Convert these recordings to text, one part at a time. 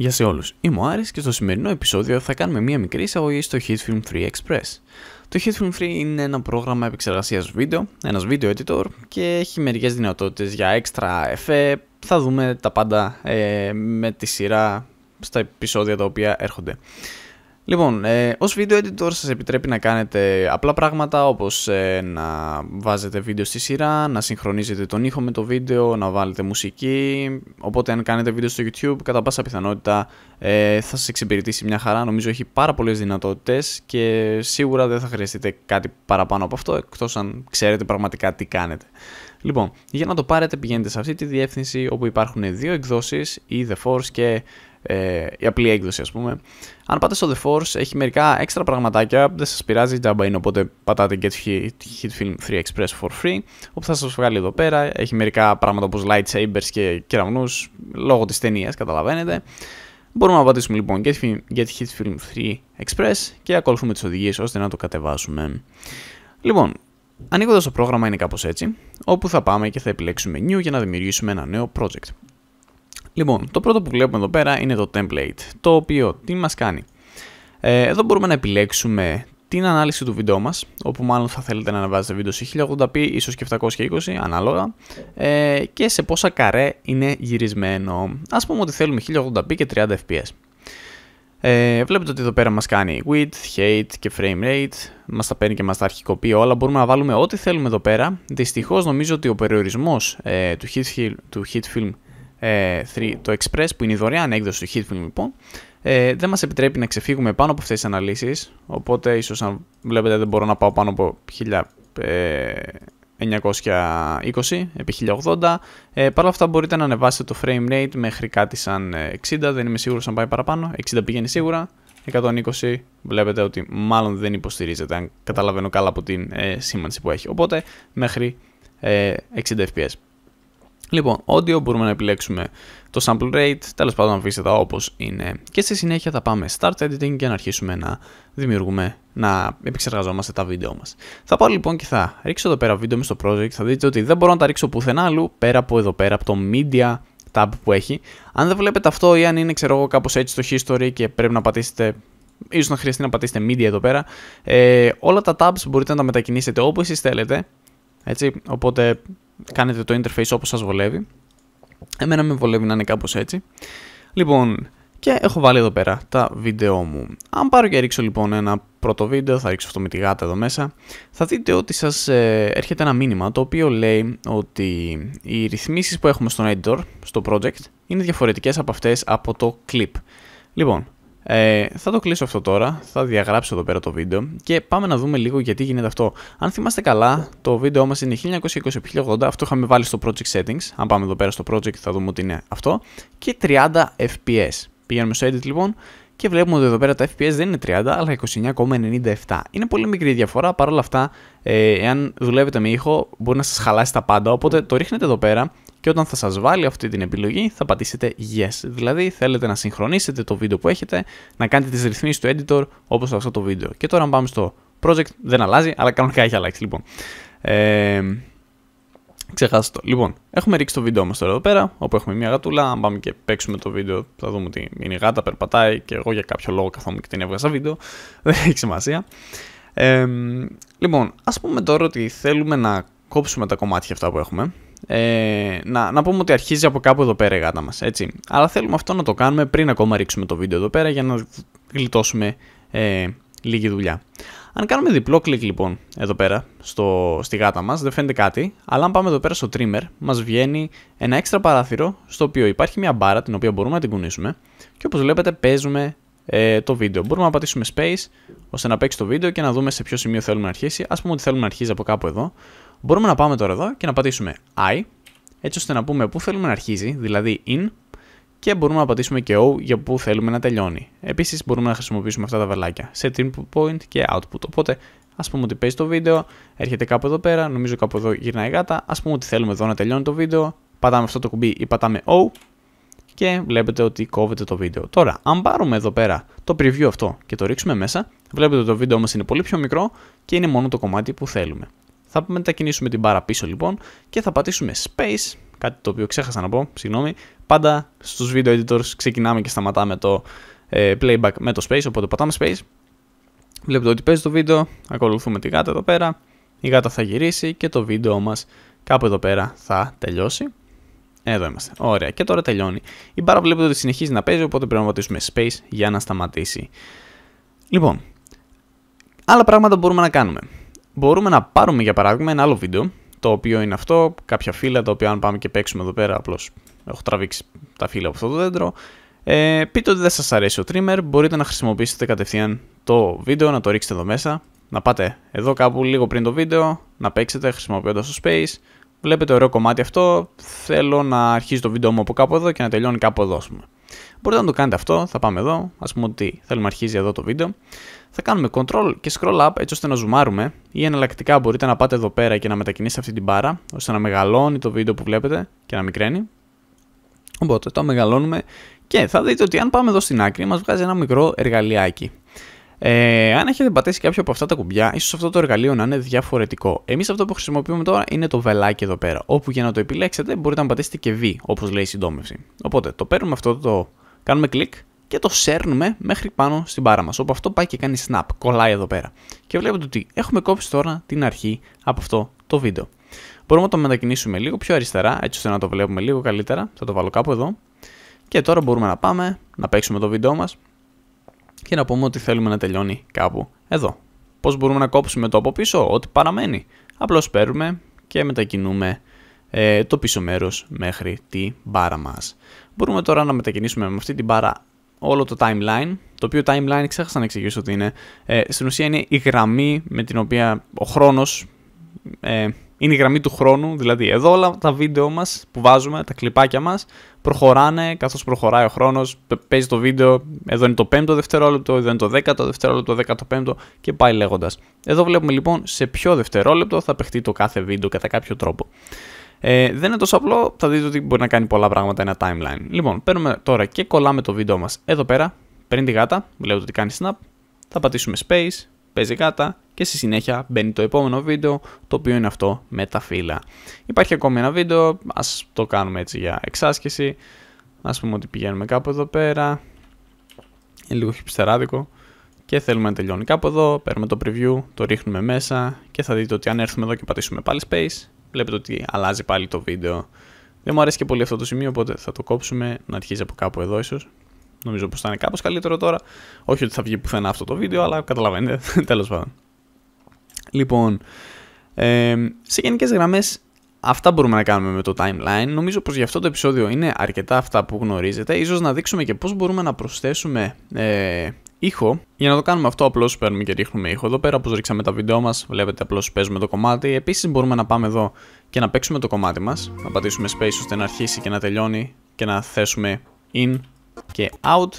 Γεια σε όλους, είμαι ο Άρης και στο σημερινό επεισόδιο θα κάνουμε μία μικρή εισαγωγή στο HitFilm 3 Express. Το HitFilm 3 είναι ένα πρόγραμμα επεξεργασίας βίντεο, ένας video editor και έχει μερικές δυνατότητες για έξτρα εφέ. Θα δούμε τα πάντα με τη σειρά στα επεισόδια τα οποία έρχονται. Λοιπόν, ως video editor σας επιτρέπει να κάνετε απλά πράγματα όπως να βάζετε βίντεο στη σειρά, να συγχρονίζετε τον ήχο με το βίντεο, να βάλετε μουσική. Οπότε αν κάνετε βίντεο στο YouTube, κατά πάσα πιθανότητα θα σας εξυπηρετήσει μια χαρά. Νομίζω έχει πάρα πολλές δυνατότητες και σίγουρα δεν θα χρειαστείτε κάτι παραπάνω από αυτό, εκτός αν ξέρετε πραγματικά τι κάνετε. Λοιπόν, για να το πάρετε πηγαίνετε σε αυτή τη διεύθυνση όπου υπάρχουν δύο εκδόσεις, η The Force και η απλή έκδοση, ας πούμε. Αν πάτε στο The Force έχει μερικά έξτρα πραγματάκια, δεν σας πειράζει, τζάμπα είναι, οπότε πατάτε Get HitFilm 3 Express for free, όπου θα σας βγάλει εδώ πέρα. Έχει μερικά πράγματα όπως lightsabers και κεραυνούς, λόγω της ταινίας, καταλαβαίνετε. Μπορούμε να πατήσουμε λοιπόν Get HitFilm 3 Express και ακολουθούμε τις οδηγίες ώστε να το κατεβάσουμε. Λοιπόν, ανοίγοντας το πρόγραμμα είναι κάπως έτσι, όπου θα πάμε και θα επιλέξουμε New για να δημιουργήσουμε ένα νέο project. Λοιπόν, το πρώτο που βλέπουμε εδώ πέρα είναι το template, το οποίο τι μας κάνει. Εδώ μπορούμε να επιλέξουμε την ανάλυση του βίντεο μας, όπου μάλλον θα θέλετε να ανεβάζετε βίντεο σε 1080p, ίσως και 720 ανάλογα, και σε πόσα καρέ είναι γυρισμένο. Ας πούμε ότι θέλουμε 1080p και 30 fps. Βλέπετε ότι εδώ πέρα μας κάνει width, height και frame rate, μας τα παίρνει και μας τα αρχικοποιεί όλα, μπορούμε να βάλουμε ό,τι θέλουμε εδώ πέρα. Δυστυχώς νομίζω ότι ο περιορισμός του HitFilm 3, το Express, που είναι η δωρεάν έκδοση του HitFilm λοιπόν, δεν μας επιτρέπει να ξεφύγουμε πάνω από αυτές τις αναλύσεις, οπότε ίσως αν βλέπετε δεν μπορώ να πάω πάνω από 1920 επί 1080. Παρ' όλα αυτά μπορείτε να ανεβάσετε το frame rate μέχρι κάτι σαν 60, δεν είμαι σίγουρος αν πάει παραπάνω, 60 πηγαίνει σίγουρα, 120 βλέπετε ότι μάλλον δεν υποστηρίζεται, αν καταλαβαίνω καλά από την σήμανση που έχει, οπότε μέχρι 60 fps. Λοιπόν, audio μπορούμε να επιλέξουμε το sample rate, τέλος πάντων να αφήσετε τα όπως είναι. Και στη συνέχεια θα πάμε start editing και να αρχίσουμε να δημιουργούμε, να επεξεργαζόμαστε τα βίντεο μας. Θα πάω λοιπόν και θα ρίξω εδώ πέρα βίντεο μες στο project, θα δείτε ότι δεν μπορώ να τα ρίξω πουθενά αλλού πέρα από εδώ πέρα, από το media tab που έχει. Αν δεν βλέπετε αυτό ή αν είναι ξέρω εγώ κάπως έτσι στο history και πρέπει να πατήσετε, ίσως να χρειαστεί να πατήσετε media εδώ πέρα, όλα τα tabs μπορείτε να τα μετακινήσετε όπως εσείς θέλετε. Έτσι, οπότε κάνετε το interface όπως σας βολεύει. Εμένα με βολεύει να είναι κάπως έτσι. Λοιπόν, και έχω βάλει εδώ πέρα τα βίντεο μου. Αν πάρω και ρίξω λοιπόν ένα πρώτο βίντεο, θα ρίξω αυτό με τη γάτα εδώ μέσα, θα δείτε ότι σας έρχεται ένα μήνυμα το οποίο λέει ότι οι ρυθμίσεις που έχουμε στον editor, στο project, είναι διαφορετικές από αυτές από το clip. Λοιπόν, θα το κλείσω αυτό τώρα, θα διαγράψω εδώ πέρα το βίντεο και πάμε να δούμε λίγο γιατί γίνεται αυτό. Αν θυμάστε καλά, το βίντεο μας είναι 1920x1080, αυτό είχαμε βάλει στο project settings. Αν πάμε εδώ πέρα στο project θα δούμε ότι είναι αυτό, και 30 fps. Πηγαίνουμε στο edit λοιπόν και βλέπουμε ότι εδώ πέρα τα fps δεν είναι 30 αλλά 29,97. Είναι πολύ μικρή διαφορά, παρόλα αυτά εάν δουλεύετε με ήχο μπορεί να σας χαλάσει τα πάντα, οπότε το ρίχνετε εδώ πέρα. Και όταν θα σας βάλει αυτή την επιλογή θα πατήσετε yes, δηλαδή θέλετε να συγχρονίσετε το βίντεο που έχετε, να κάνετε τις ρυθμίσεις του editor όπως αυτό το βίντεο. Και τώρα αν πάμε στο project δεν αλλάζει, αλλά κανονικά έχει αλλάξει λοιπόν. Ξεχάστε το. Λοιπόν, έχουμε ρίξει το βίντεο μας τώρα εδώ πέρα, όπου έχουμε μια γατούλα. Αν πάμε και παίξουμε το βίντεο θα δούμε ότι είναι η γάτα, περπατάει και εγώ για κάποιο λόγο καθόμουν και την έβγαζα βίντεο, δεν έχει σημασία. Λοιπόν, ας πούμε τώρα ότι θέλουμε να κόψουμε τα κομμάτια αυτά που έχουμε. Να πούμε ότι αρχίζει από κάπου εδώ πέρα η γάτα μας, έτσι. Αλλά θέλουμε αυτό να το κάνουμε πριν ακόμα ρίξουμε το βίντεο εδώ πέρα για να γλιτώσουμε λίγη δουλειά. Αν κάνουμε διπλό κλικ λοιπόν εδώ πέρα στη γάτα μας δεν φαίνεται κάτι, αλλά αν πάμε εδώ πέρα στο trimmer μας βγαίνει ένα έξτρα παράθυρο στο οποίο υπάρχει μια μπάρα την οποία μπορούμε να την κουνήσουμε και όπως βλέπετε παίζουμε το βίντεο. Μπορούμε να πατήσουμε space ώστε να παίξει το βίντεο και να δούμε σε ποιο σημείο θέλουμε να αρχίσει. Ας πούμε ότι θέλουμε να αρχίζει από κάπου εδώ. Μπορούμε να πάμε τώρα εδώ και να πατήσουμε I, έτσι ώστε να πούμε πού θέλουμε να αρχίζει, δηλαδή in, και μπορούμε να πατήσουμε και O για πού θέλουμε να τελειώνει. Επίσης μπορούμε να χρησιμοποιήσουμε αυτά τα βελάκια, set input point και output. Οπότε ας πούμε ότι παίζει το βίντεο, έρχεται κάπου εδώ πέρα, νομίζω κάπου εδώ γυρνάει η γάτα, ας πούμε ότι θέλουμε εδώ να τελειώνει το βίντεο, πατάμε αυτό το κουμπί ή πατάμε O και βλέπετε ότι κόβεται το βίντεο. Τώρα, αν πάρουμε εδώ πέρα το preview αυτό και το ρίξουμε μέσα, βλέπετε ότι το βίντεο μας είναι πολύ πιο μικρό και είναι μόνο το κομμάτι που θέλουμε. Θα μετακινήσουμε την μπάρα πίσω λοιπόν και θα πατήσουμε space κάτι το οποίο ξέχασα να πω, συγγνώμη. Πάντα στους video editors ξεκινάμε και σταματάμε το playback με το space, οπότε πατάμε space. Βλέπετε ότι παίζει το βίντεο, ακολουθούμε τη γάτα εδώ πέρα, η γάτα θα γυρίσει και το βίντεο μας κάπου εδώ πέρα θα τελειώσει. Εδώ είμαστε, ωραία, και τώρα τελειώνει. Η μπάρα βλέπετε ότι συνεχίζει να παίζει, οπότε πρέπει να πατήσουμε space για να σταματήσει. Λοιπόν, άλλα πράγματα μπορούμε να κάνουμε. Μπορούμε να πάρουμε για παράδειγμα ένα άλλο βίντεο, το οποίο είναι αυτό, κάποια φύλλα τα οποία αν πάμε και παίξουμε εδώ πέρα, απλώς έχω τραβήξει τα φύλλα από αυτό το δέντρο. Πείτε ότι δεν σας αρέσει ο trimmer, μπορείτε να χρησιμοποιήσετε κατευθείαν το βίντεο, να το ρίξετε εδώ μέσα, να πάτε εδώ κάπου λίγο πριν το βίντεο, να παίξετε χρησιμοποιώντας το space. Βλέπετε ωραίο κομμάτι αυτό, θέλω να αρχίσει το βίντεο μου από κάπου εδώ και να τελειώνει κάπου εδώ, ας πούμε. Μπορείτε να το κάνετε αυτό, θα πάμε εδώ, ας πούμε ότι θέλουμε να αρχίζει εδώ το βίντεο. Θα κάνουμε control και scroll up έτσι ώστε να ζουμάρουμε ή εναλλακτικά μπορείτε να πάτε εδώ πέρα και να μετακινήσετε αυτή την μπάρα ώστε να μεγαλώνει το βίντεο που βλέπετε και να μικραίνει. Οπότε το μεγαλώνουμε και θα δείτε ότι αν πάμε εδώ στην άκρη μας βγάζει ένα μικρό εργαλειάκι. Αν έχετε πατήσει κάποιο από αυτά τα κουμπιά, ίσως αυτό το εργαλείο να είναι διαφορετικό. Εμείς αυτό που χρησιμοποιούμε τώρα είναι το βελάκι εδώ πέρα, όπου για να το επιλέξετε μπορείτε να πατήσετε και V, όπως λέει η συντόμευση. Οπότε το παίρνουμε αυτό, το κάνουμε κλικ και το σέρνουμε μέχρι πάνω στην μπάρα μας, όπου αυτό πάει και κάνει snap, κολλάει εδώ πέρα. Και βλέπετε ότι έχουμε κόψει τώρα την αρχή από αυτό το βίντεο. Μπορούμε να το μετακινήσουμε λίγο πιο αριστερά, έτσι ώστε να το βλέπουμε λίγο καλύτερα. Θα το βάλω κάπου εδώ. Και τώρα μπορούμε να πάμε να παίξουμε το βίντεο μας και να πούμε ότι θέλουμε να τελειώνει κάπου εδώ. Πώς μπορούμε να κόψουμε το από πίσω, ό,τι παραμένει. Απλώς παίρνουμε και μετακινούμε το πίσω μέρος μέχρι τη μπάρα μας. Μπορούμε τώρα να μετακινήσουμε με αυτή την μπάρα όλο το timeline, το οποίο timeline ξέχασα να εξηγήσω ότι είναι. Στην ουσία είναι η γραμμή με την οποία ο χρόνος είναι η γραμμή του χρόνου, δηλαδή εδώ όλα τα βίντεο μας που βάζουμε, τα κλιπάκια μας, προχωράνε καθώς προχωράει ο χρόνος, παίζει το βίντεο, εδώ είναι το 5ο δευτερόλεπτο, εδώ είναι το 10ο δευτερόλεπτο, το 15ο και πάει λέγοντας. Εδώ βλέπουμε λοιπόν σε ποιο δευτερόλεπτο θα παιχτεί το κάθε βίντεο κατά κάποιο τρόπο. Δεν είναι τόσο απλό, θα δείτε ότι μπορεί να κάνει πολλά πράγματα ένα timeline. Λοιπόν, παίρνουμε τώρα και κολλάμε το βίντεο μας εδώ πέρα, πριν τη γάτα, βλέπετε ότι κάνει snap, θα πατήσουμε space, παίζει γάτα και στη συνέχεια μπαίνει το επόμενο βίντεο, το οποίο είναι αυτό με τα φύλλα. Υπάρχει ακόμη ένα βίντεο, ας το κάνουμε έτσι για εξάσκηση. Ας πούμε ότι πηγαίνουμε κάπου εδώ πέρα, είναι λίγο χιπστεράδικο και θέλουμε να τελειώνει κάπου εδώ, παίρνουμε το preview, το ρίχνουμε μέσα και θα δείτε ότι αν έρθουμε εδώ και πατήσουμε πάλι space, βλέπετε ότι αλλάζει πάλι το βίντεο. Δεν μου αρέσει και πολύ αυτό το σημείο, οπότε θα το κόψουμε να αρχίζει από κάπου εδώ ίσως. Νομίζω πως θα είναι κάπως καλύτερο τώρα. Όχι ότι θα βγει πουθενά αυτό το βίντεο, αλλά καταλαβαίνετε, τέλος πάντων. Λοιπόν, σε γενικές γραμμές αυτά μπορούμε να κάνουμε με το timeline. Νομίζω πως για αυτό το επεισόδιο είναι αρκετά αυτά που γνωρίζετε. Ίσως να δείξουμε και πώς μπορούμε να προσθέσουμε ήχο. Για να το κάνουμε αυτό απλώς παίρνουμε και ρίχνουμε ήχο εδώ πέρα, όπως ρίξαμε τα βίντεο μας. Βλέπετε απλώς παίζουμε το κομμάτι. Επίσης μπορούμε να πάμε εδώ και να παίξουμε το κομμάτι μας. Να πατήσουμε space ώστε να αρχίσει και να τελειώνει και να θέσουμε in και out,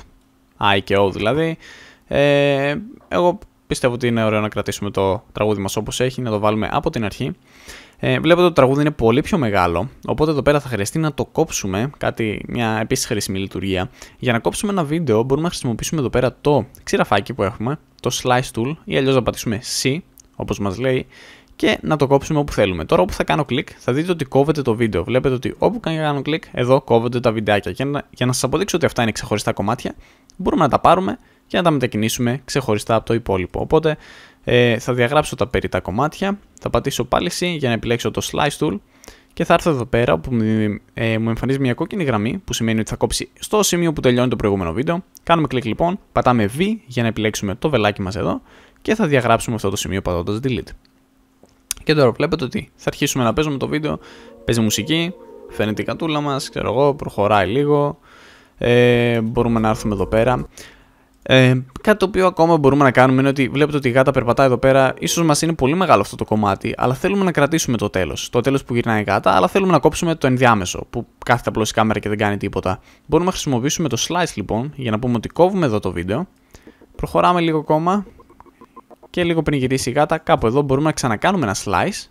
I και O δηλαδή. Εγώ πιστεύω ότι είναι ωραίο να κρατήσουμε το τραγούδι μας όπως έχει, να το βάλουμε από την αρχή. Βλέπετε ότι το τραγούδι είναι πολύ πιο μεγάλο, οπότε εδώ πέρα θα χρειαστεί να το κόψουμε, μια επίσης χρήσιμη λειτουργία. Για να κόψουμε ένα βίντεο μπορούμε να χρησιμοποιήσουμε εδώ πέρα το ξηραφάκι που έχουμε, το slice tool ή αλλιώς να πατήσουμε C, όπως μας λέει, και να το κόψουμε όπου θέλουμε. Τώρα όπου θα κάνω κλικ θα δείτε ότι κόβεται το βίντεο. Βλέπετε ότι όπου κάνω κλικ εδώ κόβονται τα βιντεάκια. Για να σας αποδείξω ότι αυτά είναι ξεχωριστά κομμάτια, μπορούμε να τα πάρουμε και να τα μετακινήσουμε ξεχωριστά από το υπόλοιπο. Οπότε θα διαγράψω τα περιττά κομμάτια, θα πατήσω πάλι C για να επιλέξω το slice tool και θα έρθω εδώ πέρα όπου μου εμφανίζει μια κόκκινη γραμμή που σημαίνει ότι θα κόψει στο σημείο που τελειώνει το προηγούμενο βίντεο. Κάνουμε κλικ λοιπόν, πατάμε V για να επιλέξουμε το βελάκι μας εδώ και θα διαγράψουμε αυτό το σημείο πατώντας delete. Και τώρα βλέπετε ότι θα αρχίσουμε να παίζουμε το βίντεο, παίζει μουσική, φαίνεται η κατούλα μας, ξέρω εγώ, προχωράει λίγο, μπορούμε να έρθουμε εδώ πέρα. Κάτι το οποίο ακόμα μπορούμε να κάνουμε είναι ότι βλέπετε ότι η γάτα περπατάει εδώ πέρα, ίσως μας είναι πολύ μεγάλο αυτό το κομμάτι, αλλά θέλουμε να κρατήσουμε το τέλος που γυρνάει η γάτα, αλλά θέλουμε να κόψουμε το ενδιάμεσο που κάθεται απλώς η κάμερα και δεν κάνει τίποτα. Μπορούμε να χρησιμοποιήσουμε το slice λοιπόν για να πούμε ότι κόβουμε εδώ το βίντεο, προχωράμε λίγο ακόμα. Και λίγο πριν γυρίσει η γάτα, κάπου εδώ μπορούμε να ξανακάνουμε ένα slice,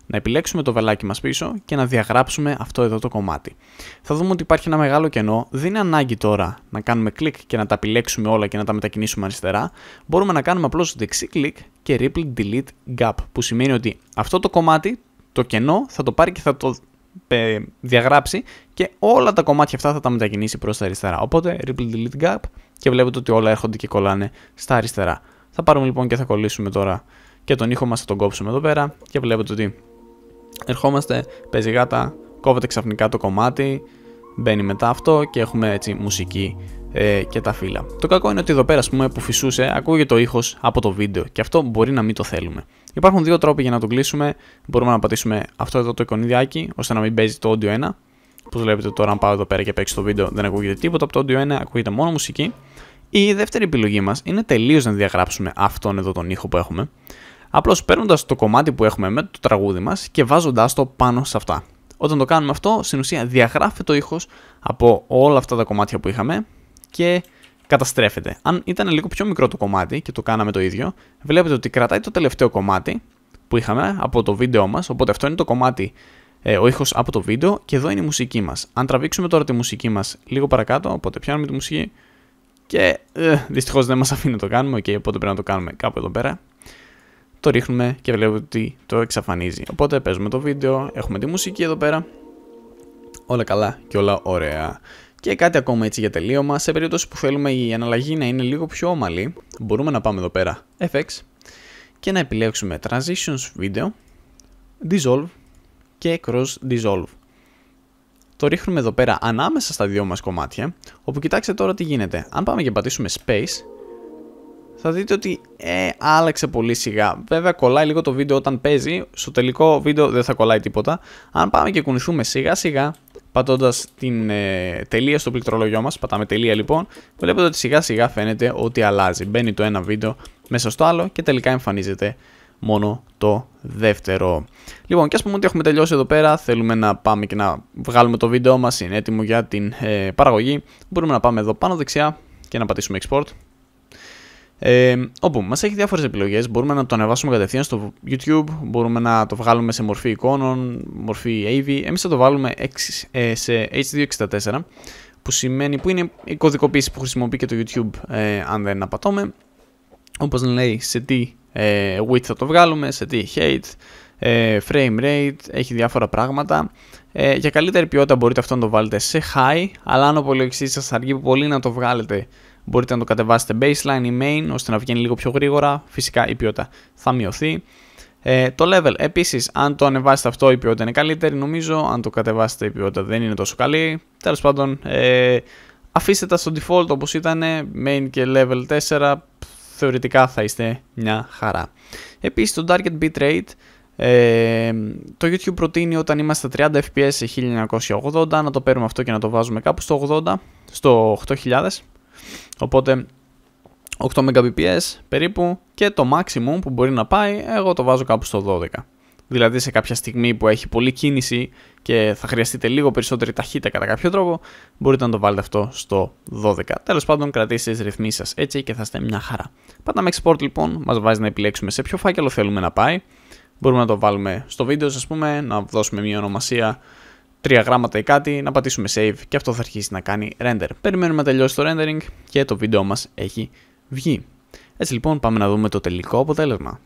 να επιλέξουμε το βελάκι μας πίσω και να διαγράψουμε αυτό εδώ το κομμάτι. Θα δούμε ότι υπάρχει ένα μεγάλο κενό, δεν είναι ανάγκη τώρα να κάνουμε κλικ και να τα επιλέξουμε όλα και να τα μετακινήσουμε αριστερά. Μπορούμε να κάνουμε απλώς δεξί κλικ και ripple delete gap, που σημαίνει ότι αυτό το κομμάτι, το κενό, θα το πάρει και θα το διαγράψει και όλα τα κομμάτια αυτά θα τα μετακινήσει προς τα αριστερά. Οπότε Ripple Delete Gap και βλέπετε ότι όλα έρχονται και κολλάνε στα αριστερά. Θα πάρουμε λοιπόν και θα κολλήσουμε τώρα και τον ήχο μας, θα τον κόψουμε εδώ πέρα και βλέπετε ότι ερχόμαστε, παίζει γάτα, κόβεται ξαφνικά το κομμάτι, μπαίνει μετά αυτό και έχουμε έτσι μουσική και τα φύλλα. Το κακό είναι ότι εδώ πέρα, ας πούμε, που φυσούσε, ακούγεται ο ήχος από το βίντεο και αυτό μπορεί να μην το θέλουμε. Υπάρχουν δύο τρόποι για να τον κλείσουμε. Μπορούμε να πατήσουμε αυτό εδώ το εικονιδιάκι ώστε να μην παίζει το audio 1. Όπως βλέπετε τώρα, αν πάω εδώ πέρα και παίξω το βίντεο, δεν ακούγεται τίποτα από το audio 1, ακούγεται μόνο μουσική. Η δεύτερη επιλογή μας είναι τελείως να διαγράψουμε αυτόν εδώ τον ήχο που έχουμε. Απλώς παίρνοντας το κομμάτι που έχουμε με το τραγούδι μας και βάζοντας το πάνω σε αυτά. Όταν το κάνουμε αυτό, στην ουσία διαγράφεται ο ήχος από όλα αυτά τα κομμάτια που είχαμε και καταστρέφεται. Αν ήταν λίγο πιο μικρό το κομμάτι και το κάναμε το ίδιο, βλέπετε ότι κρατάει το τελευταίο κομμάτι που είχαμε από το βίντεο μας. Οπότε αυτό είναι το κομμάτι, ο ήχος από το βίντεο και εδώ είναι η μουσική μας. Αν τραβήξουμε τώρα τη μουσική μας λίγο παρακάτω, οπότε πιάνουμε τη μουσική και δυστυχώς δεν μας αφήνει να το κάνουμε, οπότε πρέπει να το κάνουμε κάπου εδώ πέρα. Το ρίχνουμε και βλέπετε ότι το εξαφανίζει. Οπότε παίζουμε το βίντεο, έχουμε τη μουσική εδώ πέρα. Όλα καλά και όλα ωραία. Και κάτι ακόμα έτσι για τελείωμα. Σε περίπτωση που θέλουμε η αναλλαγή να είναι λίγο πιο ομαλή, μπορούμε να πάμε εδώ πέρα FX και να επιλέξουμε Transitions Video, Dissolve και Cross Dissolve. Το ρίχνουμε εδώ πέρα ανάμεσα στα δύο μας κομμάτια, όπου κοιτάξτε τώρα τι γίνεται. Αν πάμε και πατήσουμε Space, θα δείτε ότι άλλαξε πολύ σιγά. Βέβαια κολλάει λίγο το βίντεο όταν παίζει, στο τελικό βίντεο δεν θα κολλάει τίποτα. Αν πάμε και κουνηθούμε σιγά σιγά, πατώντας την τελεία στο πληκτρολόγιό μας, πατάμε τελεία λοιπόν, βλέπετε ότι σιγά σιγά φαίνεται ότι αλλάζει. Μπαίνει το ένα βίντεο μέσα στο άλλο και τελικά εμφανίζεται μόνο το δεύτερο. Λοιπόν, και ας πούμε ότι έχουμε τελειώσει εδώ πέρα, θέλουμε να πάμε και να βγάλουμε το βίντεο μας, είναι έτοιμο για την παραγωγή. Μπορούμε να πάμε εδώ πάνω δεξιά και να πατήσουμε Export. Όπου μας έχει διάφορες επιλογές. Μπορούμε να το ανεβάσουμε κατευθείαν στο YouTube, μπορούμε να το βγάλουμε σε μορφή εικόνων, μορφή AV. Εμείς θα το βάλουμε σε H264, που είναι η κωδικοποίηση που χρησιμοποιεί και το YouTube, αν δεν απατώμε. Όπως λέει, σε τι width θα το βγάλουμε, σε τι height, frame rate, έχει διάφορα πράγματα. Για καλύτερη ποιότητα μπορείτε αυτό να το βάλετε σε high, αλλά αν ο υπολογιστής σας αργεί πολύ να το βγάλετε, μπορείτε να το κατεβάσετε baseline ή main, ώστε να βγαίνει λίγο πιο γρήγορα. Φυσικά η ποιότητα θα μειωθεί. Το level, επίσης, αν το ανεβάσετε αυτό η ποιότητα είναι καλύτερη νομίζω, αν το κατεβάσετε η ποιότητα δεν είναι τόσο καλή. Τέλος πάντων, αφήστε τα στο default όπως ήταν, main και level 4, θεωρητικά θα είστε μια χαρά. Επίσης το target bitrate, το YouTube προτείνει όταν είμαστε στα 30 fps σε 1980 να το παίρνουμε αυτό και να το βάζουμε κάπου στο 80, στο 8000. Οπότε 8 Mbps περίπου και το maximum που μπορεί να πάει εγώ το βάζω κάπου στο 12. Δηλαδή σε κάποια στιγμή που έχει πολλή κίνηση και θα χρειαστείτε λίγο περισσότερη ταχύτητα κατά κάποιο τρόπο, μπορείτε να το βάλετε αυτό στο 12. Τέλος πάντων κρατήστε τις ρυθμίσεις σας έτσι και θα είστε μια χαρά. Πατάμε Export λοιπόν, μας βάζει να επιλέξουμε σε ποιο φάκελο θέλουμε να πάει. Μπορούμε να το βάλουμε στο βίντεο, ας πούμε, να δώσουμε μια ονομασία, 3 γράμματα ή κάτι, να πατήσουμε Save και αυτό θα αρχίσει να κάνει render. Περιμένουμε να τελειώσει το rendering και το βίντεο μας έχει βγει. Έτσι λοιπόν πάμε να δούμε το τελικό αποτέλεσμα.